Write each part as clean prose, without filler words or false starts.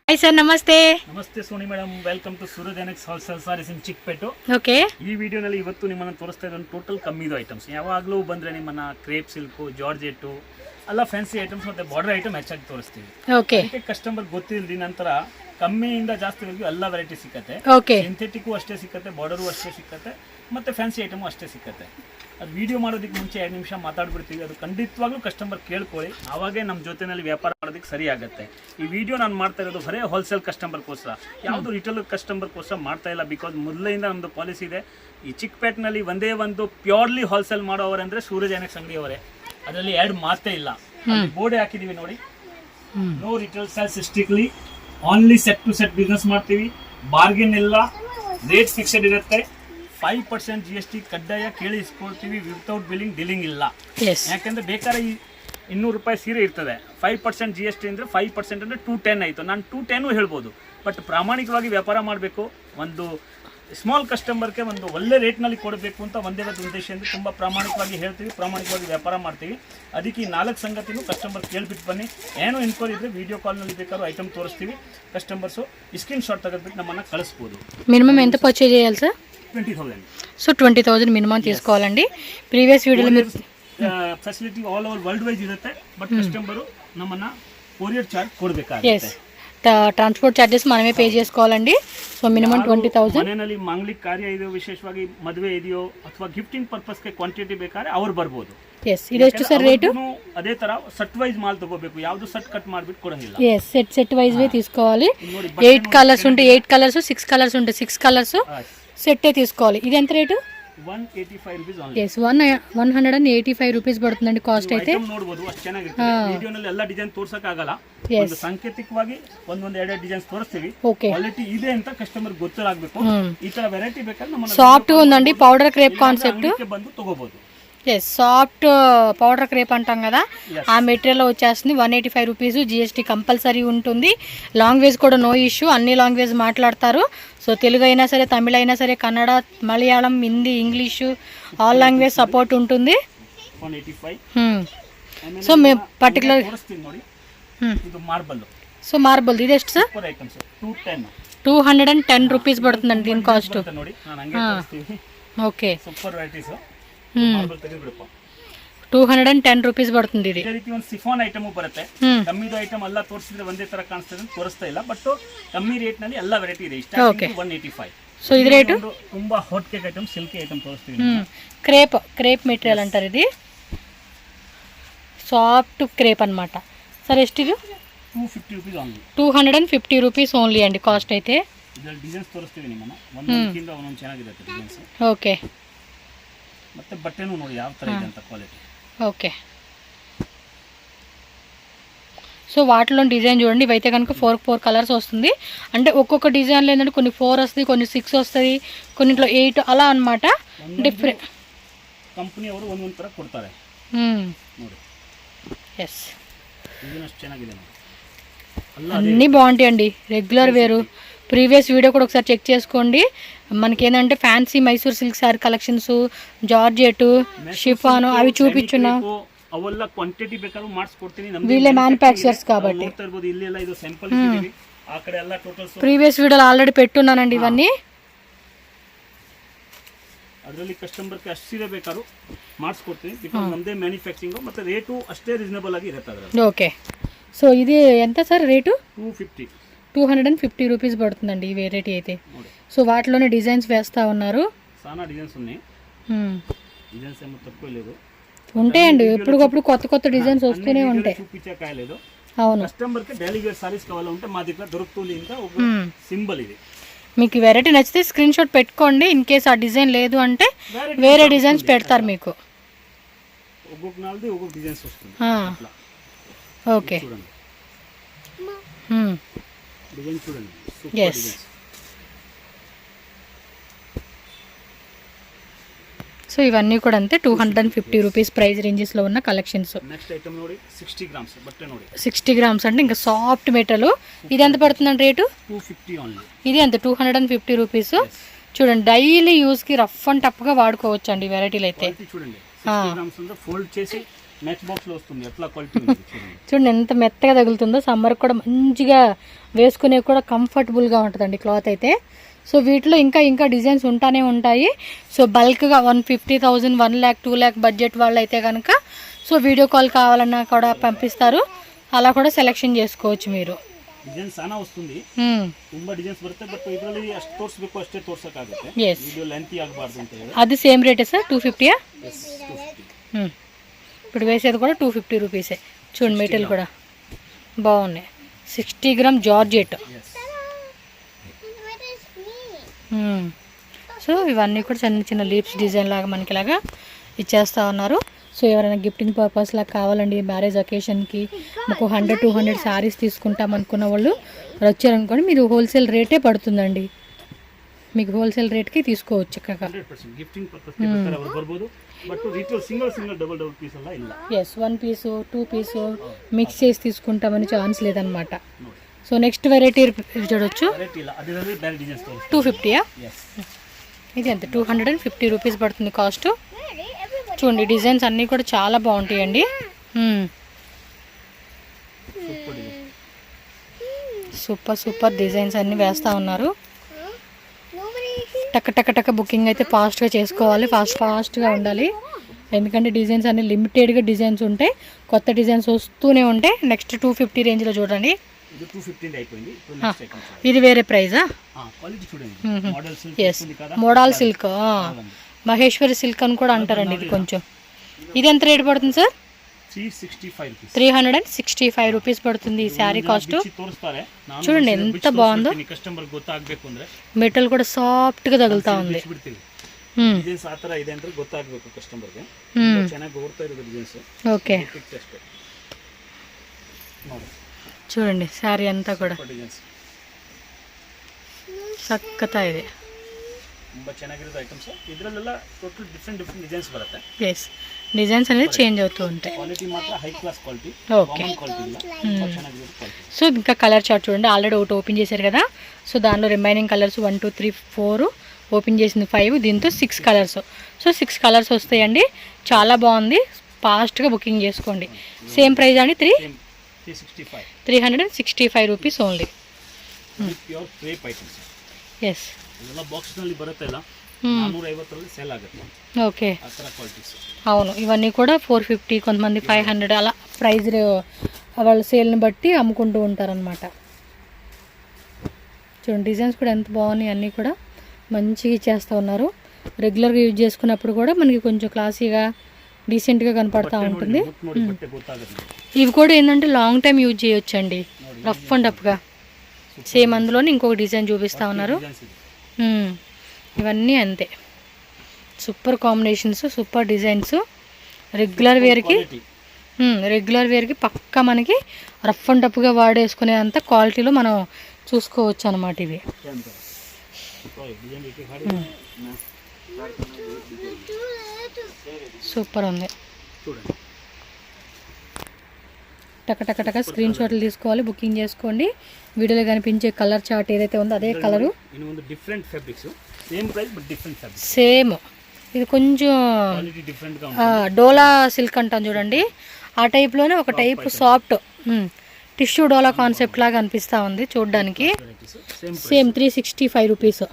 हाय sir नमस्ते ನಮಸ್ತೆ Soni madam welcome to Suraj annex wholesale saris in Chickpet. Okay ಈ ವಿಡಿಯೋನಲ್ಲಿ ಇವತ್ತು ನಿಮ್ಮನ್ನು ತೋರಿಸ್ತಾ ಇರೋದು ಟೋಟಲ್ ಕಮ್ಮಿದು ಐಟಮ್ಸ್. ಯಾವಾಗಲೂ ಬಂದರೆ ನಿಮ್ಮನ್ನು ಕ್ರೇಪ್ ಸಿಲ್ಕು, ಜಾರ್ಜೆಟ್ಟು ಎಲ್ಲ ಫ್ಯಾನ್ಸಿ ಐಟಮ್ಸ್ ಮತ್ತು ಬಾರ್ಡರ್ ಐಟಮ್ ಹೆಚ್ಚಾಗಿ ತೋರಿಸ್ತೀವಿ. ಓಕೆ ಅದಕ್ಕೆ ಕಸ್ಟಮರ್ ಗೊತ್ತಿಲ್ಲದಿ ನಂತರ ಕಮ್ಮಿಯಿಂದ ಜಾಸ್ತಿವರೆಗೂ ಎಲ್ಲ ವೆರೈಟಿ ಸಿಕ್ಕತ್ತೆ. ಓಕೆ ಸಿಂಥೆಟಿಕ್ಕು ಅಷ್ಟೇ ಸಿಕ್ಕತ್ತೆ, ಬಾರ್ಡರು ಅಷ್ಟೇ ಸಿಕ್ಕತ್ತೆ, ಮತ್ತು ಫ್ಯಾನ್ಸಿ ಐಟಮು ಅಷ್ಟೇ ಸಿಕ್ಕತ್ತೆ. ಅದು ವಿಡಿಯೋ ಮಾಡೋದಕ್ಕೆ ಮುಂಚೆ 2 ನಿಮಿಷ ಮಾತಾಡ್ಬಿಡ್ತೀವಿ. ಅದು ಖಂಡಿತವಾಗ್ಲೂ ಕಸ್ಟಮರ್ ಕೇಳ್ಕೊಳ್ಳಿ, ಆವಾಗೇ ನಮ್ಮ ಜೊತೆಯಲ್ಲಿ ವ್ಯಾಪಾರ ಮಾಡೋದಕ್ಕೆ ಸರಿ ಆಗುತ್ತೆ. ಈ ವಿಡಿಯೋ ನಾನು ಮಾಡ್ತಾ ಇರೋದು ಬರೀ ಹೋಲ್ಸೇಲ್ ಕಸ್ಟಮರ್ಗೋಸ್ಕರ, ಯಾವುದು ರಿಟೇಲ್ ಕಸ್ಟಮರ್ಗೋಸ್ಕರ ಮಾಡ್ತಾ ಇಲ್ಲ. ಬಿಕಾಸ್ ಮೊದಲಿಂದ ನಮ್ಮದು ಪಾಲಿಸಿ ಇದೆ, ಈ ಚಿಕ್ಕಪೇಟ್ನಲ್ಲಿ ಒಂದೇ ಒಂದು ಪ್ಯೂರ್ಲಿ ಹೋಲ್ಸೇಲ್ ಮಾಡೋವರೆಂದರೆ ಸೂರಜ್ ಎನೆಕ್ಸ್ ಅಂಗಡಿಯವರೇ. ಅದರಲ್ಲಿ 2 ಮಾತೇ ಇಲ್ಲ. ಬೋರ್ಡ್ ಹಾಕಿದ್ದೀವಿ ನೋಡಿ, no retail sales, strictly only set to set business ಮಾಡ್ತೀವಿ. ಬಾರ್ಗೇನ್ ಇಲ್ಲ, ರೇಟ್ ಫಿಕ್ಸೆಡ್ ಇರುತ್ತೆ. 5% GST ಕಡ್ಡಾಯ ಕೇಳಿ ಇಸ್ಕೊಳ್ತೀವಿ. ವಿತೌಟ್ ಬಿಲ್ಲಿಂಗ್ ಡೀಲಿಂಗ್ ಇಲ್ಲ. ಯಾಕೆಂದ್ರೆ ಬೇಕಾದ್ರೆ ಈ 200 ರೂಪಾಯಿ ಸೀರೆ ಇರ್ತದೆ, 5% GST ಅಂದರೆ 5% ಅಂದರೆ 210 ಆಯಿತು. ನಾನು 210 ಹೇಳ್ಬೋದು, ಬಟ್ ಪ್ರಾಮಾಣಿಕವಾಗಿ ವ್ಯಾಪಾರ ಮಾಡಬೇಕು. ಒಂದು ಸ್ಮಾಲ್ ಕಸ್ಟಮರ್ಗೆ ಒಂದು ಒಳ್ಳೆ ರೇಟ್ನಲ್ಲಿ ಕೊಡಬೇಕು ಅಂತ ಒಂದೇ ಒಂದು ಉದ್ದೇಶದಿಂದ ತುಂಬ ಪ್ರಾಮಾಣಿಕವಾಗಿ ಹೇಳ್ತೀವಿ, ಪ್ರಾಮಾಣಿಕವಾಗಿ ವ್ಯಾಪಾರ ಮಾಡ್ತೀವಿ. ಅದಕ್ಕೆ ಈ 4 ಸಂಗತಿನೂ ಕಸ್ಟಮರ್ ಕೇಳ್ಬಿಟ್ಟು ಬನ್ನಿ. ಏನೋ ಇನ್ಕ್ವೈರಿ ಇದ್ದರೆ ವೀಡಿಯೋ ಕಾಲ್ನಲ್ಲಿ ಬೇಕಾದ್ರೂ ಐಟಮ್ ತೋರಿಸ್ತೀವಿ. ಕಸ್ಟಮರ್ಸು ಸ್ಕ್ರೀನ್ ಶಾಟ್ ತೆಗೆದ್ಬಿಟ್ಟು ನಮ್ಮನ್ನು ಕಳಿಸ್ಬೋದು. మినిమం ఎంత పర్చేజ్ చేయాలి సార్? 20,000. సో 20,000 మినిమం తీసుకోవాలండి. ప్రీవియస్ వీడియోలో మీరు facility all over world wise ಇರುತ್ತೆ, ಬಟ್ ಕಸ್ಟಮರು ನಮ್ಮನ್ನು ಕೊರಿಯರ್ ಚಾರ್ಜ್ ಕೊಡಬೇಕಾಗುತ್ತೆ. ಟ್ರಾನ್ಸ್ಪೋರ್ಟ್ ಚಾರ್ಜಸ್ మనమే పే చేసుకోవాలండి. So minimum 20,000. ಮನೆಯಲ್ಲಿ ಮಾಂಗಲಿಕ ಕಾರ್ಯ ಇದೆಯೋ, ವಿಶೇಷವಾಗಿ ಮದುವೆ ಇದೆಯೋ ಅಥವಾ ಗಿಫ್ಟಿಂಗ್ ಪರ್ಪಸ್ಗೆ ಕ್ವಾಂಟಿಟಿ ಬೇಕಾದ್ರೆ ಅವ್ರು ಬರ್ಬೋದು. ಎಸ್ ಇದೆಷ್ಟು ಸರ್ ರೇಟು? ಅದೇ ತರ ಸೆಟ್ ವೈಸ್ ಮಾಲ್ ತಗೋಬೇಕು, ಯಾವುದು ಸೆಟ್ ಕಟ್ ಮಾಡ್ಬಿಟ್ಟು ಕೊಡಂಗಿಲ್ಲ. ఎస్ సెట్ వైజ్ వే తీసుకోవాలి. 8 కలర్స్ ఉంటే 8 కలర్స్, 6 కలర్స్ ఉంటే 6 కలర్స్ సెట్టే తీసుకోవాలి. ఇది ఎంత రేటు? 185 rupees only. ఎస్ 185 రూపీస్ పడుతుందండి కాస్ట్ అయితే. ನೋಡಬಹುದು, ಅಷ್ಟು ಚೆನ್ನಾಗಿರುತ್ತೆ. ವಿಡಿಯೋನಲ್ಲಿ ಎಲ್ಲ ಡಿಸೈನ್ ತೋರ್ಸಕ್ ಆಗಲ್ಲ, ಒಂದು ಸಾಂಕೇತಿಕವಾಗಿ ಒಂದೊಂದು ಡಿಸೈನ್ಸ್ ತೋರಿಸ್ತೀವಿ. ಕ್ವಾಲಿಟಿ ಇದೆ ಅಂತ ಕಸ್ಟಮರ್ ಗೊತ್ತಾಗಬೇಕು. ಈ ತರ ವೆರೈಟಿ ಬೇಕಾದ್ರೆ ನಮ್ಮ సాఫ్ట్ ఉందండి, పౌడర్ క్రేప్ కాన్సెప్ట్. ಬಂದು ತಗೋಬಹುದು. ఎస్ సాఫ్ట్ పౌడర్ క్రేప్ అంటాం కదా, ఆ మెటీరియల్ వచ్చేస్తుంది. 185 రూపీస్. GST కంపల్సరీ ఉంటుంది. లాంగ్వేజ్ కూడా నో ఇష్యూ, అన్ని లాంగ్వేజ్ మాట్లాడతారు. సో తెలుగు అయినా సరే, తమిళ అయినా సరే, Kannada, Malayalam, Hindi, English all language support ఉంటుంది. 185. సో మేము పర్టికులర్ ಇದು ಮಾರ್ಬಲ್. సో మార్బల్ ఇది ಎಷ್ಟು ಸರ್? 210 రూపీస్ పడుతుందండి దీని కాస్ట్. ನೋಡಿ ನಾನು ಹಂಗೆ ತೋರಿಸ್ತೀನಿ. Okay super varieties. ಮಾರ್ಬಲ್ ತೆಗೆದುಬಿಡಪ್ಪ. 210 ರೂಪೀಸ್ ಪಡ್తుంది ఇది. ಇದೇ ರೀತಿ ಒಂದು ಸಿಫಾನ್ ಐಟಮ್ ಬರುತ್ತೆ. ಕಮ್ಮಿದು ಐಟಮ್ ಎಲ್ಲ ತೋರಿಸಿದ್ರೆ ಒಂದೇ ತರ ಕಾಣಿಸ್ತದೆ ಅಂತ ತೋರಿಸ್ತಾ ಇಲ್ಲ, ಬಟ್ ಕಮ್ಮಿ ರೇಟ್ ನಲ್ಲಿ ಎಲ್ಲ ವೆರೈಟಿ ಇದೆ. ಇಷ್ಟ 185. సో ఇది రేటు ತುಂಬಾ hot cake item, silky item ತೋರಿಸ್ತೀವಿ. క్రేప్ మెటీరియల్ అంటారు ఇది. సాఫ్ట్ క్రేప్ అన్నమాట. సర్ ಎಷ್ಟು ಇದು? 250 rupees only. 250 రూపీస్ ఓన్లీ అండి కాస్ట్ అయితే. ಇದರಲ್ಲಿ ಡಿಸೈನ್ಸ್ ತೋರಿಸ್ತೀವಿ ನಿಮ್ಮನ್ನ, ಒಂದೊಂದಕ್ಕಿಂತ ಒಂದೊಂದು ಚೆನ್ನಾಗಿರುತ್ತೆ ಡಿಸೈನ್ಸ್. ಓಕೆ. ಮತ್ತೆ ಬಟ್ಟೆನೂ ನೋಡಿ ಯಾವ ತರ ಇದೆ ಅಂತ ಕ್ವಾಲಿಟಿ. ఓకే. సో వాటిలో డిజైన్ చూడండి, ఇవైతే కనుక 4 కలర్స్ వస్తుంది. అంటే ఒక్కొక్క డిజైన్లో ఏంటంటే కొన్ని 4 వస్తుంది, కొన్ని 6 వస్తుంది, కొన్నింట్లో 8 అలా అన్నమాట. డిఫరెంట్ ಕಂಪನಿ ಅವರು ಒಂದೊಂದು ತರ ಕೊಡ್ತಾರೆ ನೋಡಿ. ఎస్ ಡಿಸೈನ್ ಅಷ್ಟು ಚೆನ್ನಾಗಿದೆ ನೋಡಿ, అన్నీ బాగుంటాయండి. రెగ్యులర్ వేరు. ప్రీవియస్ వీడియో కూడా ఒకసారి చెక్ చేసుకోండి. మనకేంటంటే fancy Mysore silk sorry collections, georgette, chiffon అవి చూపించున్నా. ಅವೆಲ್ಲ ಕ್ವಾಂಟಿಟಿ ಬೇಕಾದ್ರೂ ಮಾಡಿಸ್ಕೊಡ್ತೀನಿ. వీళ్ళే మ్యానుఫ్యాక్చరర్స్ కాబట్టి. ನೋಡ್ತಾ ಇರ್ಬೋದು, ಇಲ್ಲಿ ಎಲ್ಲ ಇದು ಸ್ಯಾಂಪಲ್ ಇಟ್ಟಿದ್ದೀವಿ. ಆ ಕಡೆ ಎಲ್ಲ ಟೋಟಲ್ಸ್ ప్రీవియస్ వీడియోలో ఆల్రెడీ పెట్టున్నానండి ఇవన్నీ. ಅದರಲ್ಲಿ ಕಸ್ಟಮರ್ಗೆ ಅಷ್ಟು ಸೀರೆ ಬೇಕಾದ್ರೂ ಮಾಡಿಸ್ಕೊಡ್ತೀನಿ. ಬಿಕಾಸ್ ನಮ್ಮದೇ ಮ್ಯಾನುಫ್ಯಾಕ್ಚರಿಂಗು, ಮತ್ತು ರೇಟು ಅಷ್ಟೇ ರೀಸನಬಲ್ ಆಗಿ ಇರುತ್ತೆ ಅದರಲ್ಲಿ. ఓకే. సో ఇది ఎంత సార్ రేటు? 250 రూపీస్ పడుతుందండి ఈ వెరైటీ అయితే. సో వాటిలోనే డిజైన్స్ వేస్తూ ఉన్నారు. చాలా డిజైన్స్ ఉన్నాయి. డిజైన్స్ ఏమో తక్కువ లేదు, ఉంటాయండి. ఎప్పటికప్పుడు కొత్త డిజైన్స్ వస్తూనే ఉంటాయి. చూపించకాయలేదు. అవును. కస్టమర్కి డైలీ వేర్ సారీస్ కావాలంటే మా దగ్గర దొరుకుతుంది. ఇంకా ఒక సింబల్ ఇది. మీకు వెరైటీ నచ్చితే స్క్రీన్ షాట్ పెట్టుకోండి. ఇన్ కేస్ ఆ డిజైన్ లేదు అంటే వేరే డిజైన్స్ పెడతారు మీకు. ఒక్కొక్క నాలుగు ఒక్కొక్క డిజైన్స్ వస్తుంది. ఓకే. చూడండి డిజైన్ చూడండి. ఎస్. సో ఇవన్నీ కూడా అంతే 250 రూపీస్ ప్రైస్ రేంజెస్లో ఉన్న కలెక్షన్స్. నెక్స్ట్ ఐటమ్ ನೋಡಿ 60 గ్రామ్స్ బట్టే ನೋಡಿ. 60 గ్రామ్స్ అంటే ఇంకా సాఫ్ట్ మెటల్. ఇది ఎంత పడుతుందండి రేటు? 250 ఓన్లీ. ఇది అంతే 250 రూపీస్. చూడండి, డైలీ యూస్కి రఫ్ అండ్ టఫ్గా వాడుకోవచ్చు అండి వెరైటీలు అయితే. చూడండి 60 గ్రామ్స్ ఉందో ఫోల్డ్ చేసి మ్యాచ్ బాక్స్ లో వస్తుంది అట్లా క్వాలిటీ ఉంది చూడండి. చూడండి ఎంత మెత్తగా తగులుతుందో, సమ్మర్ కూడా మంచిగా వేసుకునే కూడా కంఫర్టబుల్గా ఉంటుందండి క్లాత్ అయితే. సో వీటిలో ఇంకా ఇంకా డిజైన్స్ ఉంటానే ఉంటాయి. సో బల్క్గా 150,000 1 lakh 2 lakh బడ్జెట్ వాళ్ళు అయితే కనుక సో వీడియో కాల్ కావాలన్నా కూడా పంపిస్తారు, అలా కూడా సెలెక్షన్ చేసుకోవచ్చు మీరు. ಡಿಸೈನ್ಸ್ ಸಾನ ವಸ್ತುಂದಿ ತುಂಬಾ ಡಿಸೈನ್ಸ್ ಬರುತ್ತೆ ಬಟ್ ಇದರಲ್ಲಿ ಅಷ್ಟು ತೋರಿಸಬೇಕು ಅಷ್ಟೇ ತೋರ್ಸಕ್ಕಾಗುತ್ತೆ. ವಿಡಿಯೋ ಲೆಂತಿ ಆಗಬಾರ್ದು ಅಂತ ಹೇಳಿ అది సేమ్ రేటే సార్ 250. yes 250. ఇప్పుడు వేసేది కూడా 250 రూపీసే. చూడండి మెటీరియల్ కూడా బాగున్నాయి. 60 గ్రామ్ జార్జెట్. సో ఇవన్నీ కూడా చిన్న చిన్న లీప్స్ డిజైన్ లాగా మనకి ఇలాగా ఇచ్చేస్తూ ఉన్నారు. సో ఎవరైనా గిఫ్టింగ్ పర్పస్ లాగా కావాలండి, మ్యారేజ్ అకేషన్కి మాకు 100-200 శారీస్ తీసుకుంటాం అనుకున్న వాళ్ళు వచ్చారనుకోండి, మీరు హోల్సేల్ రేటే పడుతుందండి, మీకు హోల్సేల్ రేట్కి తీసుకోవచ్చు చక్కగా. 100% గిఫ్టింగ్ పర్పస్ ಗೆ ಬೇಕಾದ್ರೆ ಅವರು ಬರಬಹುದು but retail single double piece అలా ಇಲ್ಲ. ఎస్ 1 పీస్ 2 పీస్ మిక్స్ చేసి తీసుకుంటామని ఛాన్స్ లేదనమాట. సో నెక్స్ట్ వెరైటీ చూడొచ్చు. 250. ఇది అంతే 250 రూపీస్ పడుతుంది కాస్ట్. చూడండి డిజైన్స్ అన్నీ కూడా చాలా బాగుంటాయండి. సూపర్ సూపర్ డిజైన్స్ అన్నీ వేస్తూ ఉన్నారు. టక్ టక్ టక్ బుకింగ్ అయితే ఫాస్ట్గా చేసుకోవాలి, ఫాస్ట్గా ఉండాలి. ఎందుకంటే డిజైన్స్ అన్ని లిమిటెడ్గా డిజైన్స్ ఉంటాయి, కొత్త డిజైన్స్ వస్తూనే ఉంటాయి. నెక్స్ట్ 250 రేంజ్లో చూడండి. ఇది వేరే ప్రైజా? Yes model silk, Maheshwari silk అని కూడా అంటారండి ఇది కొంచెం. ఇది ఎంత రేట్ పడుతుంది సార్? 365 రూపీస్ పడుతుంది ఈ శారీ కాస్ట్. చూడండి ఎంత బాగుందో, మెటల్ కూడా సాఫ్ట్గా తగులుతా ఉంది. ఓకే చూడండి శారీ అంతా కూడా సక్కతా ఇది. ఎస్ డిజైన్స్ అనేది చేంజ్ అవుతూ ఉంటాయి. ఓకే సో ఇంకా కలర్ చార్ట్ చూడండి. ఆల్రెడీ ఒకటి ఓపెన్ చేశారు కదా, సో దానిలో రిమైనింగ్ కలర్స్ 1 2 3 4 ఓపెన్ చేసింది 5, దీంతో 6 కలర్స్. సో 6 కలర్స్ వస్తాయండి. చాలా బాగుంది, ఫాస్ట్గా బుకింగ్ చేసుకోండి. సేమ్ ప్రైస్ అండి 365 రూపీస్ ఓన్లీ. ఎస్ ఓకే అవును, ఇవన్నీ కూడా 450, కొంతమంది 500 అలా ప్రైస్ వాళ్ళ సేల్ని బట్టి అమ్ముకుంటూ ఉంటారనమాట. చూడండి డిజైన్స్ కూడా ఎంత బాగున్నాయి, అన్నీ కూడా మంచిగా ఇచ్చేస్తూ ఉన్నారు. రెగ్యులర్గా యూజ్ చేసుకున్నప్పుడు కూడా మనకి కొంచెం క్లాసీగా డీసెంట్గా కనపడతా ఉంటుంది. ఇవి కూడా ఏంటంటే లాంగ్ టైం యూజ్ చేయొచ్చండి, రఫ్ అండ్ టఫ్గా. సేమ్ అందులోనే ఇంకొక డిజైన్ చూపిస్తూ ఉన్నారు. ఇవన్నీ అంతే, super combinations, super designs. Regular వేర్కి పక్కా మనకి రఫ్ అండ్ టఫ్గా వాడేసుకునే అంత క్వాలిటీలో మనం చూసుకోవచ్చు అనమాట. ఇవి సూపర్ ఉంది. టక టక టక స్క్రీన్ షాట్లు తీసుకోవాలి, బుకింగ్ చేసుకోండి. వీడియోలో కనిపించే కలర్ చార్ట్ ఏదైతే ఉందో అదే కలరు, సేమ్. ఇది కొంచెం డోలా సిల్క్ అంటాం చూడండి, ఆ టైప్లోనే ఒక టైప్ సాఫ్ట్ టిష్యూ డోలా కాన్సెప్ట్ లాగా అనిపిస్తూ ఉంది చూడడానికి. Same 365 rupees.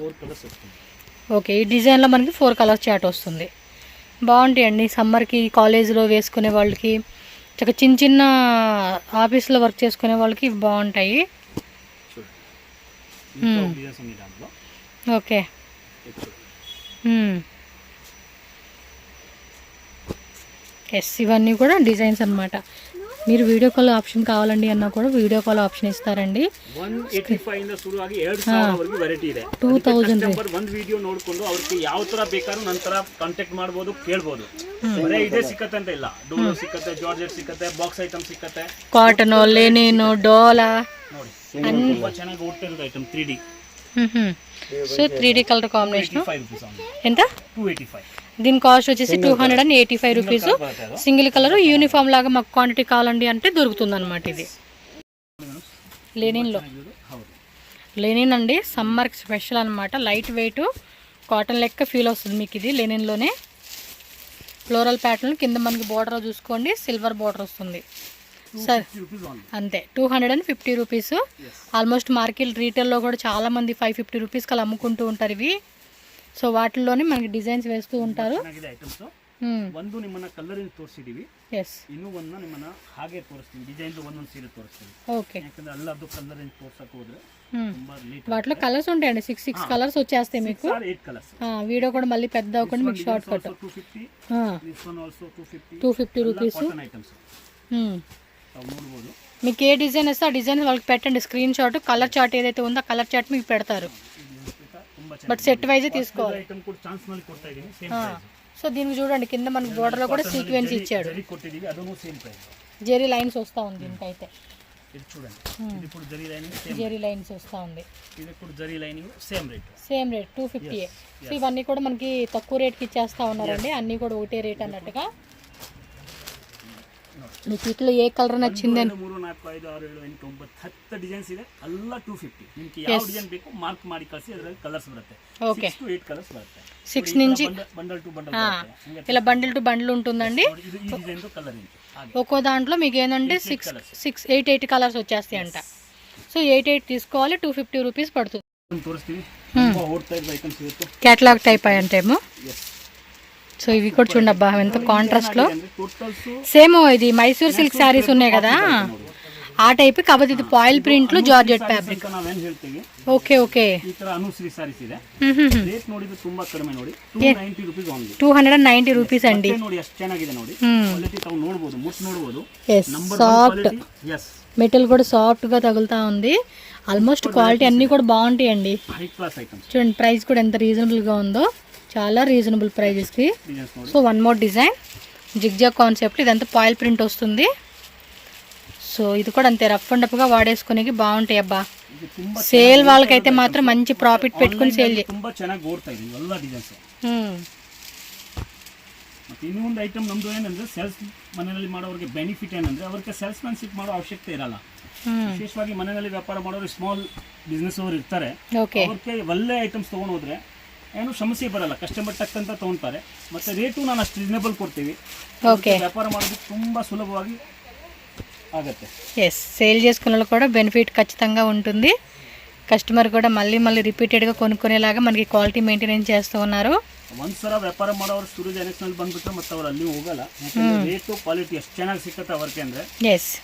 ఓకే ఈ డిజైన్లో మనకి 4 కలర్స్ చార్ట్ వస్తుంది. బాగుంటాయండి సమ్మర్కి, కాలేజీలో వేసుకునే వాళ్ళకి, చక్క చిన్న చిన్న ఆఫీస్లో వర్క్ చేసుకునే వాళ్ళకి ఇవి బాగుంటాయి. ఓకే ఎస్ ఇవన్నీ కూడా డిజైన్స్ అన్నమాట. మీరు వీడియో కాల్ ఆప్షన్ కావాలండి అన్నా కూడా వీడియో కాల్ ఆప్షన్ ಇಸ್ತಾರಂడి. 185 ಇಂದ ಶುರು ಆಗಿ 2000 ವರೆಗೂ ವೆರೈಟಿ ಇದೆ. 2000 ಒಂದು ವಿಡಿಯೋ ನೋಡಿಕೊಂಡು ಅವರಿಗೆ ಯಾವ ತರ ಬೇಕಾದ್ರೂ ನಂತರ ಕಾಂಟ್ಯಾಕ್ಟ್ ಮಾಡಬಹುದು, ಕೇಳಬಹುದು. ಬರೇ ಇದೇ ಸಿಕ್ಕತ್ತೆ ಅಂತ ಇಲ್ಲ, ಡೋಲೋ ಸಿಕ್ಕತ್ತೆ, ಜಾರ್ಜೆಟ್ ಸಿಕ್ಕತ್ತೆ, ಬಾಕ್ಸ್ ಐಟಮ್ ಸಿಕ್ಕತ್ತೆ, ಕಾಟನ್, ಲೆನಿನ್, ಡೋಲಾ ನೋಡಿ ತುಂಬಾ ಚೆನ್ನಾಗಿ ಓಡ್ತಿರೋ item 3D. So 3D colour combination ఎంత? 285. దీని కాస్ట్ వచ్చేసి 285 రూపీస్. సింగిల్ కలర్ యూనిఫామ్ లాగా మాకు క్వాంటిటీ కావాలండి అంటే దొరుకుతుంది అనమాట. ఇది లెనిన్ అండి, సమ్మర్కి స్పెషల్ అనమాట. లైట్ వెయిట్ కాటన్ లెక్క ఫీల్ వస్తుంది మీకు ఇది లెనిన్లోనే. ఫ్లోరల్ ప్యాటర్న్ కింద మనకి బోర్డర్ చూసుకోండి, సిల్వర్ బోర్డర్ వస్తుంది. Sir 250 rupees only. అంతే 250 రూపీస్. ఆల్మోస్ట్ మార్కెట్ రీటైల్లో కూడా చాలా మంది 550 రూపీస్కి అలా అమ్ముకుంటూ ఉంటారు ఇవి. సో వాటిల్లోనే మనకి డిజైన్స్ వేస్తూ ఉంటారు. ಚೆನ್ನಾಗಿದೆ ಐಟಮ್ಸ್. ಒಂದು ನಿಮ್ಮನ್ನ ಕಲರ್ ಇಂದ ತೋರಿಸಿದೀವಿ, ఎస్ ಇನ್ನೂ ಒಂದು ನಿಮ್ಮನ್ನ ಹಾಗೆ ತೋರಿಸ್ತೀವಿ, ಡಿಸೈನ್ ಒಂದೊಂದು ಸೀರೆ ತೋರಿಸ್ತೀವಿ. ఓకే. ಯಾಕಂದ್ರೆ ಎಲ್ಲದು ಕಲರ್ ಇಂದ ತೋರ್ಸಕ್ ಹೋದ್ರೆ ತುಂಬಾ ಲೇಟ್. వాటిలో కలర్స్ ఉంటాయండి, 6 కలర్స్ వచ్చేస్తాయి మీకు. 8 కలర్స్. వీడియో కూడా మళ్ళీ పెద్ద అవ్వకుండా మీకు short cut. 250, this one also 250 rupees. Cotton items ನೋಡಬಹುದು. మీకు ఏ డిజైన్ వస్తే ఆ డిజైన్ వాళ్ళకి పెట్టండి స్క్రీన్ షాట్. కలర్ చార్ట్ ఏదైతే ఉందో కలర్ చార్ట్ మీకు పెడతారు, బట్ సెట్ వైజ్ తీసుకోవాలి. ఐటమ్ కూడా ఛాన్స్ ನಲ್ಲಿ ಕೊಡ್ತಾ ಇದೀನಿ, సేమ్ ప్రైస్. సో దీనికి చూడండి కింద మనకి బోర్డర్ లో కూడా సీక్వెన్స్ ఇచ్చాడు, జరీ కొట్టిదీవి, అదను సేమ్ ప్రైస్. జెరీ లైన్స్ వస్తా ఉంది దీనికైతే. ఇది చూడండి, ఇది కూడా zari lining same, zari lines వస్తా ఉంది. ఇది కూడా zari lining same rate. 250. So ఇవన్నీ కూడా మనకి తక్కువ రేట్కి ఇచ్చేస్తా ఉన్నారండి, అన్నీ కూడా ఒకటే రేట్ అన్నట్టుగా. మీకు ఇట్లా ఏ కలర్ నచ్చిందని 3, 4, 5, 6, 7, 8, 9, 10 ಡಿಸೈನ್ಸ್ ಇದೆ, ಎಲ್ಲ 250. ನಿಮಗೆ ಯಾವ ಡಿಸೈನ್ ಬೇಕು ಮಾರ್ಕ್ ಮಾಡಿ ಕಳಿಸಿ, ಅದರಲ್ಲಿ ಕಲರ್ಸ್ ಬರುತ್ತೆ. ఓకే. 6 to 8 colours బರುತ್ತೆ. 6 నుంచి బండల్ టు బండల్ బರುತ್ತೆ. ఇలా బండిల్ టు బండిల్ ఉంటుందండి. ఇది ఈ డిజైన్ తో కలర్ ఏంటి ಹಾಗೆ ఒక్కో దాంట్లో మీకు ఏంటంటే 8 కలర్స్ వచ్చేస్తాయి అంట. సో 8 తీసుకోవాలి, 250 రూపీస్ పడుతుంది. తోరిಸ್ತೀವಿ. ತುಂಬಾ ఓట్ టైప్ ఐటమ్స్ ఇರುತ್ತೆ, క్యాటలాగ్ టైప్ అంటేమో. ఎస్. సో ఇవి కూడా చూడండి అబ్బా ఎంత కాంట్రాస్ట్ లో. టోటల్స్ సేమ్ ఇది మైసూర్ సిల్క్ శారీస్ ఉన్నాయి కదా ఆ టైప్, కాకపోతే ఇది పాయిల్ ప్రింట్ లో జార్జెట్ ఫ్యాబ్రిక్. ನಾವೇನು ಹೇಳ್ತೀವಿ, ఓకే ఓకే. ಈ ತರ ಅನುಶ್ರೀ ಸಾರೀಸ್ ಇದೆ. ರೇಟ್ ನೋಡಿದ್ರೆ ತುಂಬಾ ಕಡಿಮೆ ನೋಡಿ, 290 ರೂಪೀಸ್ ಓನ್ಲಿ. 290 ರೂಪೀಸ್ ಅಂడి. ನೋಡಿ ಎಷ್ಟು ಚೆನ್ನಾಗಿದೆ ನೋಡಿ, ಕ್ವಾಲಿಟಿ ತಾವು ನೋಡಬಹುದು, ಮುಟ್ಟು ನೋಡಬಹುದು. సాఫ్ట్ ఎస్, మెటల్ కూడా సాఫ్ట్ గా తగులుతా ఉంది. ఆల్మోస్ట్ క్వాలిటీ అన్ని కూడా బాగుంటాయి అండి. High class items. చూడండి ప్రైస్ కూడా ఎంత రీజనబుల్ గా ఉందో, చాలా రీజనబుల్ ప్రైజెస్ కి. So one more design zigzag concept, ఇదంతా పాయిల్ ప్రింట్ వస్తుంది. సో ఇది కూడా అంతే రఫ్ అండ్ గా వాడేసుకునేకి బాగుంటాయి అబ్బా. సేల్ వాళ్ళకైతే మాత్రం మంచి ప్రాఫిట్ పెట్టుకుని సేల్ చేయాలి. ತುಂಬಾ ಚೆನ್ನಾಗಿ ಓಡ್ತಾ ಇದೆ ಇವೆಲ್ಲ ಡಿಸೈನ್ಸ್. ಮತ್ತೆ ಇನ್ನೂ ಒಂದು ಐಟಮ್ ನಮ್ದು ಏನಂದ್ರೆ ಸೇಲ್ಸ್ ಮನೆಯಲ್ಲಿ ಮಾಡೋರಿಗೆ ಬೆನಿಫಿಟ್ ಏನಂದ್ರೆ ಅವರಿಗೆ ಸೇಲ್ಸ್ ಮ್ಯಾನ್ಶಿಪ್ ಮಾಡೋ ಅವಶ್ಯಕತೆ ಇರಲ್ಲ. ವಿಶೇಷವಾಗಿ ಮನೆಯಲ್ಲಿ ವ್ಯಾಪಾರ ಮಾಡೋರು ಸ್ಮಾಲ್ ಬಿಸ್ನೆಸ್ ಅವರು ಇರ್ತಾರೆ, ಅವ್ರಿಗೆ ಒಳ್ಳೆ ಐಟಮ್ಸ್ ತೊಗೊಂಡು ಹೋದ್ರೆ ಏನು ಸಮಸ್ಯೆ ಬರಲ್ಲ, ಕಸ್ಟಮರ್ ಟಕ್ ಅಂತ ತೊಗೊಳ್ತಾರೆ. ಮತ್ತೆ ರೇಟು ನಾನು ಅಷ್ಟು ರೀಸನೇಬಲ್ ಕೊಡ್ತೀವಿ, ವ್ಯಾಪಾರ ಮಾಡೋದಕ್ಕೆ ತುಂಬಾ ಸುಲಭವಾಗಿ ఆగತ್ತೆ. ఎస్, సేల్ చేసుకున్న వాళ్ళు కూడా బెనిఫిట్ ఖచ్చితంగా ఉంటుంది. కస్టమర్ కూడా మళ్ళీ మళ్ళీ రిపీటెడ్గా కొనుక్కునేలాగా మనకి క్వాలిటీ మెయింటెనెన్స్ చేస్తూ ఉన్నారు. ಒಂದ್ಸಲ ವ್ಯಾಪಾರ ಮಾಡೋರು ಸೂರಜ್ ಎಲೆಕ್ಷನ್ ಬಂದ್ಬಿಟ್ರೆ ಮತ್ತೆ ಅವ್ರು ಅಲ್ಲಿ ಹೋಗಲ್ಲ, ಯಾಕಂದ್ರೆ ರೇಟು ಕ್ವಾಲಿಟಿ ಎಷ್ಟು ಚೆನ್ನಾಗಿ ಸಿಕ್ಕತ್ತೆ ಅವ್ರಿಗೆ ಅಂದ್ರೆ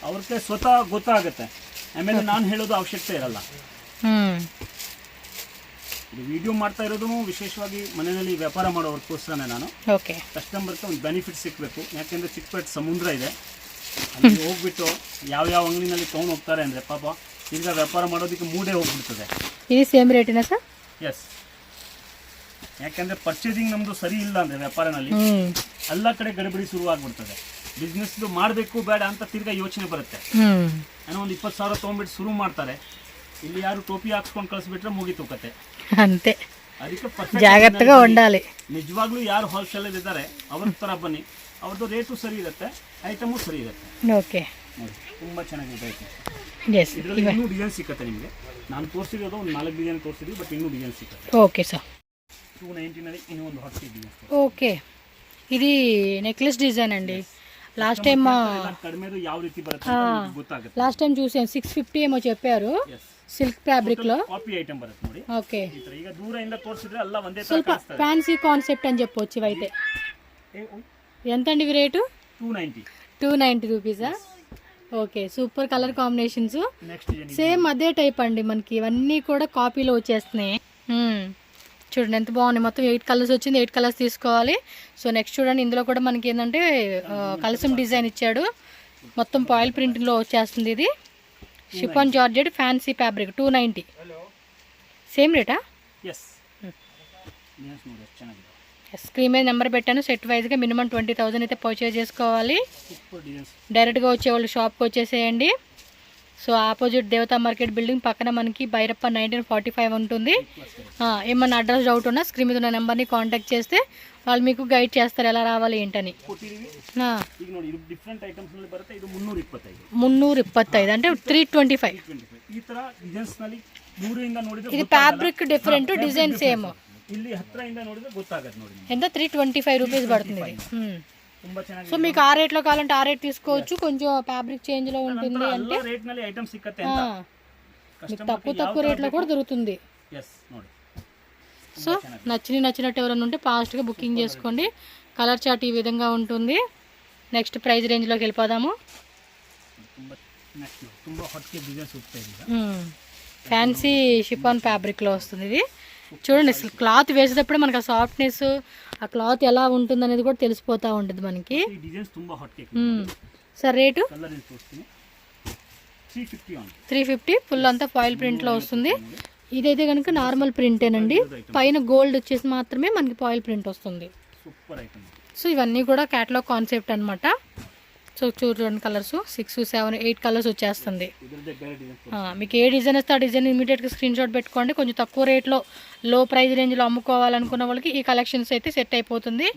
ಅವ್ರಿಗೆ ಸ್ವತಃ ಗೊತ್ತಾಗುತ್ತೆ. ಆಮೇಲೆ ನಾನು ಹೇಳೋದು ಅವಶ್ಯಕತೆ ಇರಲ್ಲ. ಇದು ವಿಡಿಯೋ ಮಾಡ್ತಾ ಇರೋದು ವಿಶೇಷವಾಗಿ ಮನೆಯಲ್ಲಿ ವ್ಯಾಪಾರ ಮಾಡೋರ್ಗೋಸ್ಕರನೇ. ನಾನು ಕಸ್ಟಮರ್ಗೆ ಒಂದು ಬೆನಿಫಿಟ್ ಸಿಕ್ಕಬೇಕು, ಯಾಕೆಂದ್ರೆ ಚಿಕ್ಕಪೇಟೆ ಸಮುದ್ರ ಇದೆ, ಅಲ್ಲಿ ಹೋಗ್ಬಿಟ್ಟು ಯಾವ ಅಂಗಡಿನಲ್ಲಿ ತೊಗೊಂಡು ಹೋಗ್ತಾರೆ ಅಂದ್ರೆ ಪಾಪ ಈಗ ವ್ಯಾಪಾರ ಮಾಡೋದಕ್ಕೆ ಮೂಡೇ ಹೋಗ್ಬಿಡ್ತದೆ. ఇది సేమ్ రేటేనా సార్? ಎಸ್, ಯಾಕೆಂದ್ರೆ ಪರ್ಚೇಸಿಂಗ್ ನಮ್ದು ಸರಿ ಇಲ್ಲ ಅಂದ್ರೆ ವ್ಯಾಪಾರನಲ್ಲಿ ಎಲ್ಲ ಕಡೆ ಗಡಿಬಿಡಿ ಶುರು ಆಗ್ಬಿಡ್ತದೆ. ಬಿಸ್ನೆಸ್ ಮಾಡಬೇಕು ಬೇಡ ಅಂತ ತಿರ್ಗಾ ಯೋಚನೆ ಬರುತ್ತೆ. ಏನೋ ಒಂದು 20,000 ತೊಗೊಂಡ್ಬಿಟ್ಟು ಶುರು ಮಾಡ್ತಾರೆ, ಇಲ್ಲಿ ಯಾರು ಟೋಪಿ ಹಾಕ್ಸ್ಕೊಂಡು ಕಳಿಸ್ಬಿಟ್ರೆ ಮುಗೀತು ಕತೆ. అంతే, ಅದಕ್ಕೆ జాగ్రత్తగా ఉండాలి. ನಿಜವಾಗ್ಲೂ ಯಾರು ಹೋಲ್ಸೇಲ್ ಇದ್ದಾರೆ ಅವ್ರ ತರ ಬನ್ನಿ, ಅವ್ರದ್ದು ರೇಟು ಸರಿ ಇರುತ್ತೆ, ಐಟಮು ಸರಿ ಇರುತ್ತೆ. ಓಕೆ, ತುಂಬಾ ಚೆನ್ನಾಗಿದೆ ಐಟಮ್. ಇದರಲ್ಲಿ ಇನ್ನೂ ಡಿಸೈನ್ ಸಿಕ್ಕತ್ತೆ ನಿಮಗೆ. ನಾನು ತೋರಿಸಿರೋದು ಒಂದು 4 ಡಿಸೈನ್ ತೋರಿಸಿದ್ವಿ, ಬಟ್ ಇನ್ನೂ ಡಿಸೈನ್ ಸಿಕ್ಕತ್ತೆ. Okay sir. 290 ಇನ್ನೂ ಒಂದು ಹೊಸ ಡಿಸೈನ್. ఓకే, ఇది నెక్లెస్ డిజైన్ అండి. లాస్ట్ టైం కడిమేದು ಯಾವ ರೀತಿ ಬರುತ್ತೆ ಗೊತ್ತಾಗುತ್ತೆ. లాస్ట్ టైం చూసాను 650 ఏమో చెప్పారు, సిల్క్ ఫ్యాబ్రిక్ లో కాపీ ఐటమ్ బರುತ್ತೆ ನೋಡಿ. ఓకే, ಈಗ ದೂರದಿಂದ ತೋರಿಸಿದ್ರೆ ಎಲ್ಲ ಒಂದೇ ತರ ಸ್ವಲ್ಪ ಕಾಣಿಸ್ತದೆ. ఫ్యాన్సీ కాన్సెప్ట్ అని చెప్పొచ్చు ఇవైతే. ఎంత అండి ఇవి రేటు? 290 రూపీసా? Okay, super colour combinations. Same అదే టైప్ అండి, మనకి ఇవన్నీ కూడా కాపీలో వచ్చేస్తున్నాయి. చూడండి ఎంత బాగున్నాయి, మొత్తం 8 కలర్స్ వచ్చింది, 8 కలర్స్ తీసుకోవాలి. సో నెక్స్ట్ చూడండి, ఇందులో కూడా మనకి ఏంటంటే కలసం డిజైన్ ఇచ్చాడు, మొత్తం పాయిల్ ప్రింట్లో వచ్చేస్తుంది. ఇది chiffon georgette fancy fabric 290. Same రేటా? స్క్రీన్ మీద నెంబర్ పెట్టాను. సెట్ వైజ్గా మినిమం 20,000 అయితే పర్చేజ్ చేసుకోవాలి. డైరెక్ట్గా వచ్చేవాళ్ళు షాప్కి వచ్చేసేయండి. So opposite Devatha market building పక్కన మనకి భైరప్ప 1945 ఉంటుంది. ఏమన్నా అడ్రస్ డౌట్ ఉన్నా స్క్రీన్ మీద ఉన్న నెంబర్ని కాంటాక్ట్ చేస్తే వాళ్ళు మీకు గైడ్ చేస్తారు ఎలా రావాలి ఏంటని. 325 అంటే 325. ఇది ఫ్యాబ్రిక్ డిఫరెంట్, డిజైన్ సేమ్. ಇಲ್ಲಿ ಹತ್ತಿರದಿಂದ ನೋಡಿದ್ರೆ ಗೊತ್ತಾಗುತ್ತೆ ನೋಡಿ. ఎంత 325 రూపీస్ పడుతుంది. ತುಂಬಾ ಚೆನ್ನಾಗಿ సో మీకు ఆ రేట్లో కావాలంటే ఆ రేట్ తీసుకోవచ్చు, కొంచెం ఫ్యాబ్రిక్ చేంజ్ లో ఉంటుంది అంటే ರೇಟ್ ನಲ್ಲಿ ಐಟಮ್ ಸಿಕ್ಕತ್ತೆ ఆ, ಅಂತ మీకు తక్కువ రేట్లో కూడా దొరుకుతుంది. ఎస్ ನೋಡಿ. సో నచ్చినట్టు ఎవరైనా ఉంటే ఫాస్ట్గా బుకింగ్ చేసుకోండి. కలర్ చార్ట్ ఈ విధంగా ఉంటుంది. నెక్స్ట్ ప్రైస్ రేంజ్లోకి వెళ్ళిపోదాము. నెక్స్ట్ ತುಂಬಾ హాట్ కే డిజైన్స్ ఉంటాయి ಈಗ. ఫ్యాన్సీ షిఫాన్ ఫ్యాబ్రిక్లో వస్తుంది ఇది. చూడండి అసలు క్లాత్ వేసేటప్పుడు మనకి ఆ సాఫ్ట్నెస్, ఆ క్లాత్ ఎలా ఉంటుంది అనేది కూడా తెలిసిపోతూ ఉంటుంది మనకి. ఈ డిజైన్స్ ತುಂಬಾ హాట్ కే. సార్ రేటు కలర్ రేంజ్ చూస్తుంది 350 ఆన్. 350 ఫుల్ అంతా ఫాయిల్ ప్రింట్లో వస్తుంది. ఇదైతే కనుక నార్మల్ ప్రింటేనండి, పైన గోల్డ్ వచ్చేసి మాత్రమే మనకి ఫాయిల్ ప్రింట్ వస్తుంది. Super item. సో ఇవన్నీ కూడా క్యాటలాగ్ కాన్సెప్ట్ అనమాట. సో చూడండి కలర్స్ 6, 7, 8 కలర్స్ వచ్చేస్తుంది. మీకు ఏ డిజైన్ వస్తే ఆ డిజైన్ ఇమీడియట్గా స్క్రీన్ షాట్ పెట్టుకోండి. కొంచెం తక్కువ రేట్లో లో ప్రైస్ రేంజ్లో అమ్ముకోవాలనుకున్న వాళ్ళకి ఈ కలెక్షన్స్ అయితే సెట్ అయిపోతుంది.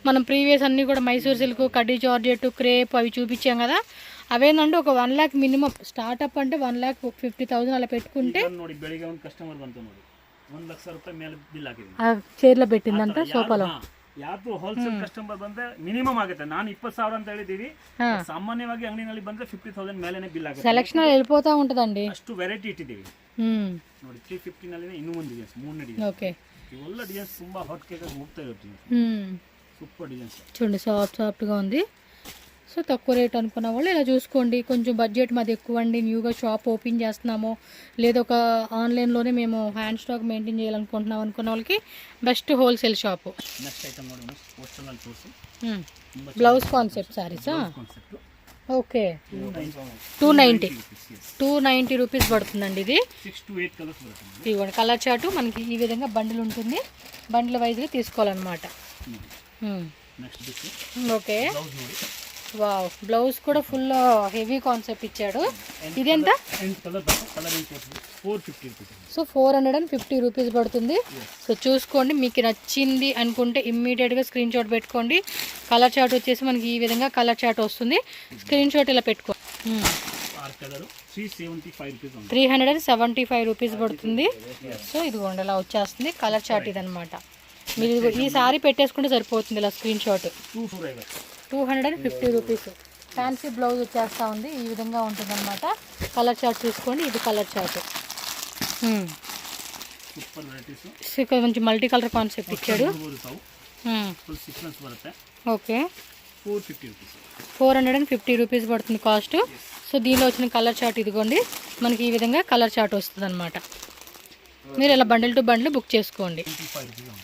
మనం ప్రీవియస్ అన్నీ కూడా మైసూర్ సిల్క్, కడ్డీ జార్జెట్, క్రేప్ అవి చూపించాం కదా. అవేనండి ఒక 1 lakh మినిమం స్టార్ట్అప్ అంటే 1,50,000 అలా పెట్టుకుంటే ನೋಡಿ ಬೆಳಿಗ್ಗೆ ಒಂದು ಕಸ್ಟಮರ್ ಬಂತು ನೋಡಿ 1 ಲಕ್ಷ ರೂಪಾಯಿ ಮೇಲೆ ಬಿಲ್ ಆಗಿದೆ. ఆ చైర్లో పెట్టిందంట సోఫాలో. ಯಾವುದು ಹೋಲ್ಸೇಲ್ ಕಸ್ಟಮರ್ ಬಂದ್ರೆ ಮಿನಿಮಮ್ ಆಗುತ್ತೆ. ನಾನು 20,000 ಅಂತ ಹೇಳಿದೀವಿ, ಸಾಮಾನ್ಯವಾಗಿ ಅಂಗಡಿನಲ್ಲಿ ಬಂದ್ರೆ 50,000 ಮೇಲೆನೆ ಬಿಲ್ ಆಗುತ್ತೆ. సెలక్షన్ వెళ్ళిపోతూ ఉంటుందండి. ಅಷ್ಟು ವೆರೈಟಿ ಇಟ್ಟಿದ್ದೀವಿ ನೋಡಿ. 350 ನಲ್ಲಿ ಇನ್ನೂ ಒಂದು ಡಿಸೈನ್ಸ್, 3 ಡಿಸೈನ್ಸ್. ఓకే, ಇವೆಲ್ಲ ಡಿಸೈನ್ಸ್ ತುಂಬಾ ಹಾಟ್ ಕೇಕ್ ಆಗಿ ಹೋಗ್ತಾ ಇರುತ್ತೆ. సూపర్ డిజైన్స్ చూడండి సాఫ్ట్గా ఉంది. సో తక్కువ రేట్ అనుకున్న వాళ్ళు ఇలా చూసుకోండి. కొంచెం బడ్జెట్ మాది ఎక్కువ అండి, న్యూగా షాప్ ఓపెన్ చేస్తున్నాము, లేదా ఒక ఆన్లైన్లోనే మేము హ్యాండ్ స్టాక్ మెయింటైన్ చేయాలనుకుంటున్నాం అనుకున్న వాళ్ళకి best wholesale shop. Next item ನೋಡಿ పోస్టర్ ನಲ್ಲಿ ತೋರಿಸಿ. బ్లౌజ్ కాన్సెప్ట్ సారీసా? కాన్సెప్ట్. ఓకే, 290 రూపీస్ పడుతుందండి ఇది. 6 to 8 కలర్స్ పడుతుంది. ఇదిగోండి కలర్ చార్టు మనకి ఈ విధంగా బండిల్ ఉంటుంది. బండిల్ వైజ్గా తీసుకోవాలన్నమాట. నెక్స్ట్ ఓకే, బ్లౌజ్ ನೋಡಿ. వావ్, బ్లౌజ్ కూడా ఫుల్ హెవీ కాన్సెప్ట్ ఇచ్చాడు. ఇదెంత? Colour 450 rupees. సో 450 రూపీస్ పడుతుంది. సో చూసుకోండి, మీకు నచ్చింది అనుకుంటే ఇమ్మీడియట్గా స్క్రీన్ షాట్ పెట్టుకోండి. కలర్ చార్ట్ వచ్చేసి మనకి ఈ విధంగా కలర్ చార్ట్ వస్తుంది. స్క్రీన్ షాట్ ఇలా పెట్టుకో. 375 రూపీస్ పడుతుంది. సో ఇదిగోండి ఇలా వచ్చేస్తుంది కలర్ చార్ట్. ఇదనమాట మీరు ఈసారి పెట్టేసుకుంటే సరిపోతుంది ఇలా screen shot. 250 rupees. Fancy blouse వచ్చేస్తూ ఉంది. ఈ విధంగా ఉంటుంది అనమాట. కలర్ చార్ట్ చూసుకోండి, ఇది కలర్ చార్ట్. కొంచెం మల్టీ కలర్ కాన్సెప్ట్ ఇచ్చాడు. ఓకే, 450 రూపీస్ పడుతుంది కాస్ట్. సో దీనిలో వచ్చిన కలర్ చార్ట్ ఇదిగోండి, మనకి ఈ విధంగా కలర్ చార్ట్ వస్తుంది అనమాట. మీరు ఇలా బండిల్ టు బండిల్ బుక్ చేసుకోండి.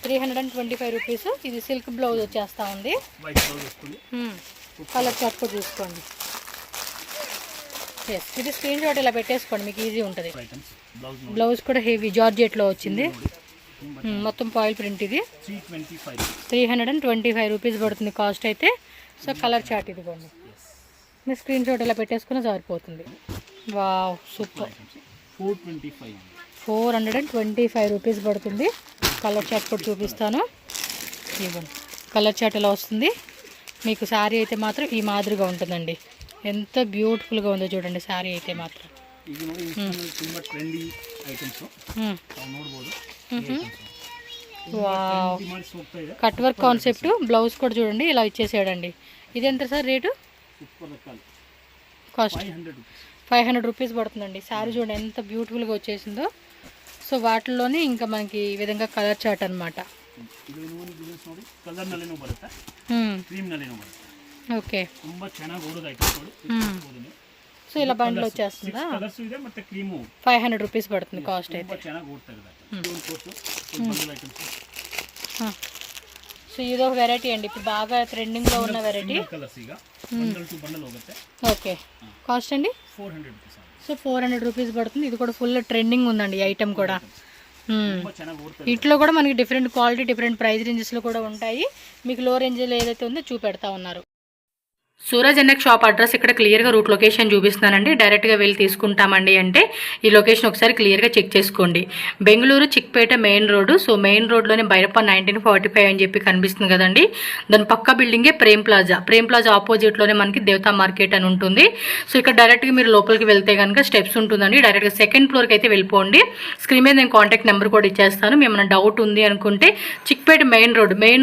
325 రూపీస్. ఇది సిల్క్ బ్లౌజ్ వచ్చేస్తూ ఉంది. కలర్ చార్ట్ కూడా చూసుకోండి. ఇది స్క్రీన్ షాట్ ఇలా పెట్టేసుకోండి, మీకు ఈజీ ఉంటుంది. బ్లౌజ్ కూడా హెవీ జార్జెట్లో వచ్చింది. మొత్తం ఫాయిల్ ప్రింట్. ఇది 325 రూపీస్ పడుతుంది కాస్ట్ అయితే. సో కలర్ చార్ట్ ఇదిగోండి, మీ స్క్రీన్ షాట్ ఇలా పెట్టేసుకుని సరిపోతుంది. Wow, super. 425 రూపీస్ పడుతుంది. కలర్ చార్ట్ కూడా చూపిస్తాను. ఇవ్వండి, కలర్ చార్ట్ ఇలా వస్తుంది. మీకు శారీ అయితే మాత్రం ఈ మాదిరిగా ఉంటుందండి. ఎంత బ్యూటిఫుల్గా ఉందో చూడండి శారీ అయితే మాత్రం. Wow, cut work concept. Blouse కూడా చూడండి ఇలా ఇచ్చేసాడండి. ఇది ఎంత సార్ రేటు? కాస్ట్ 500 రూపీస్ పడుతుందండి. శారీ చూడండి ఎంత బ్యూటిఫుల్గా వచ్చేసిందో. సో వాటిల్లోనే ఇంకా మనకి ఈ విధంగా కలర్ చార్ట్ అనమాట. ఓకే, సో ఇలా బండ్లు వచ్చేస్తుందా? 500 రూపీస్ పడుతుంది కాస్ట్ అయితే. సో ఇదో వెరైటీ అండి, ఇప్పుడు బాగా ట్రెండింగ్లో ఉన్న వెరైటీ. ఓకే, కాస్ట్ అండి 400. సో 400 రూపీస్ పడుతుంది. ఇది కూడా ఫుల్ ట్రెండింగ్ ఉందండి ఈ ఐటమ్ కూడా. ఇట్లో కూడా మనకి డిఫరెంట్ క్వాలిటీ, డిఫరెంట్ ప్రైస్ రేంజెస్లో కూడా ఉంటాయి. మీకు లో రేంజ్లో ఏదైతే ఉందో చూపెడతా ఉన్నారు. సూరజ్ ఎన్ఎక్ షాప్ అడ్రస్ ఇక్కడ క్లియర్గా రూట్ లొకేషన్ చూపిస్తున్నానండి. డైరెక్ట్గా వెళ్ళి తీసుకుంటామండి అంటే ఈ లొకేషన్ ఒకసారి క్లియర్గా చెక్ చేసుకోండి. Bengaluru Chickpet main road. So main రోడ్లోనే బైరప్ప 1945 అని చెప్పి కనిపిస్తుంది కదండి. దాని పక్క బిల్డింగే ప్రేమ్ ప్లాజా ఆపోజిట్లోనే మనకి దేవతా మార్కెట్ అని ఉంటుంది. సో ఇక్కడ డైరెక్ట్గా మీరు లోపలికి వెళ్తే కనుక స్టెప్స్ ఉంటుందండి. డైరెక్ట్గా సెకండ్ ఫ్లోర్కి అయితే వెళ్ళిపోండి. స్క్రీన్ మీద నేను కాంటాక్ట్ నెంబర్ కూడా ఇచ్చేస్తాను. ఏమైనా డౌట్ ఉంది అనుకుంటే చిక్పేట మెయిన్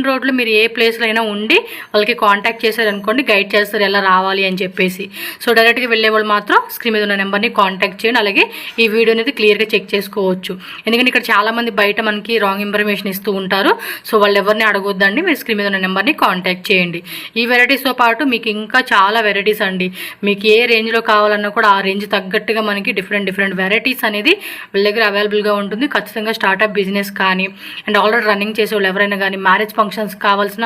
రోడ్లో మీరు ఏ ప్లేస్లో అయినా ఉండి వాళ్ళకి కాంటాక్ట్ చేశారనుకోండి, గైడ్ చేస్తారు ఎలా రావాలి అని చెప్పేసి. సో డైరెక్ట్గా వెళ్ళే వాళ్ళు మాత్రం స్క్రీన్ మీద ఉన్న నెంబర్ని కాంటాక్ట్ చేయండి. అలాగే ఈ వీడియో అనేది క్లియర్గా చెక్ చేసుకోవచ్చు. ఎందుకంటే ఇక్కడ చాలామంది బయట మనకి రాంగ్ ఇన్ఫర్మేషన్ ఇస్తూ ఉంటారు. సో వాళ్ళు ఎవరిని అడగొద్దండి, మీరు స్క్రీన్ మీద ఉన్న నెంబర్ని కాంటాక్ట్ చేయండి. ఈ వెరైటీస్తో పాటు మీకు ఇంకా చాలా వెరైటీస్ అండి. మీకు ఏ రేంజ్లో కావాలన్నా కూడా ఆ రేంజ్ తగ్గట్టుగా మనకి డిఫరెంట్ వెరైటీస్ అనేది వీళ్ళ దగ్గర అవైలబుల్గా ఉంటుంది. ఖచ్చితంగా స్టార్టప్ బిజినెస్ కానీ అండ్ ఆల్రెడీ రన్నింగ్ చేసే వాళ్ళు ఎవరైనా కానీ మ్యారేజ్ ఫంక్షన్స్ కావాల్సిన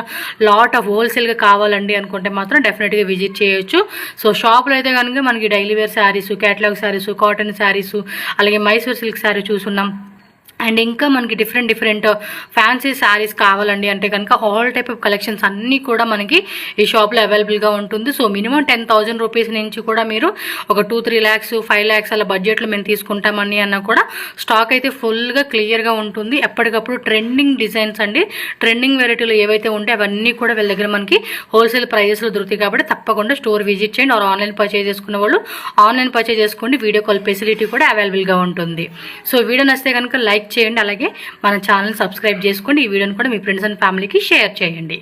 లాట్ ఆఫ్ హోల్సేల్గా కావాలండి అనుకుంటే మాత్రం డెఫినెట్గా విజిట్ చేయొచ్చు. సో షాప్లో అయితే కనుక మనకి daily wear saris, catalogue saris, cotton saris, అలాగే మైసూర్ సిల్క్ శారీ చూసున్నాం. అండ్ ఇంకా మనకి డిఫరెంట్ ఫ్యాన్సీ శారీస్ కావాలండి అంటే కనుక ఆల్ టైప్ ఆఫ్ కలెక్షన్స్ అన్నీ కూడా మనకి ఈ షాప్లో అవైలబుల్గా ఉంటుంది. సో మినిమం 10,000 రూపీస్ నుంచి కూడా మీరు ఒక 2-3 lakhs 5 lakhs అలా బడ్జెట్లో మేము తీసుకుంటామని అన్నా కూడా స్టాక్ అయితే ఫుల్గా క్లియర్గా ఉంటుంది. ఎప్పటికప్పుడు ట్రెండింగ్ డిజైన్స్ అండి, ట్రెండింగ్ వెరైటీలు ఏవైతే ఉంటే అవన్నీ కూడా వీళ్ళ దగ్గర మనకి హోల్సేల్ ప్రైజెస్లో దొరుకుతాయి. కాబట్టి తప్పకుండా స్టోర్ విజిట్ చేయండి. ఆర్ ఆన్లైన్ పర్చేజ్ చేసుకున్న వాళ్ళు ఆన్లైన్ పర్చేజ్ చేసుకోండి. వీడియో కాల్ ఫెసిలిటీ కూడా అవైలబుల్గా ఉంటుంది. సో వీడియో నచ్చితే కనుక లైక్ చేయండి. అలాగే మన ఛానల్ సబ్స్క్రైబ్ చేసుకోండి. ఈ వీడియోని కూడా మీ ఫ్రెండ్స్ అండ్ ఫ్యామిలీకి షేర్ చేయండి.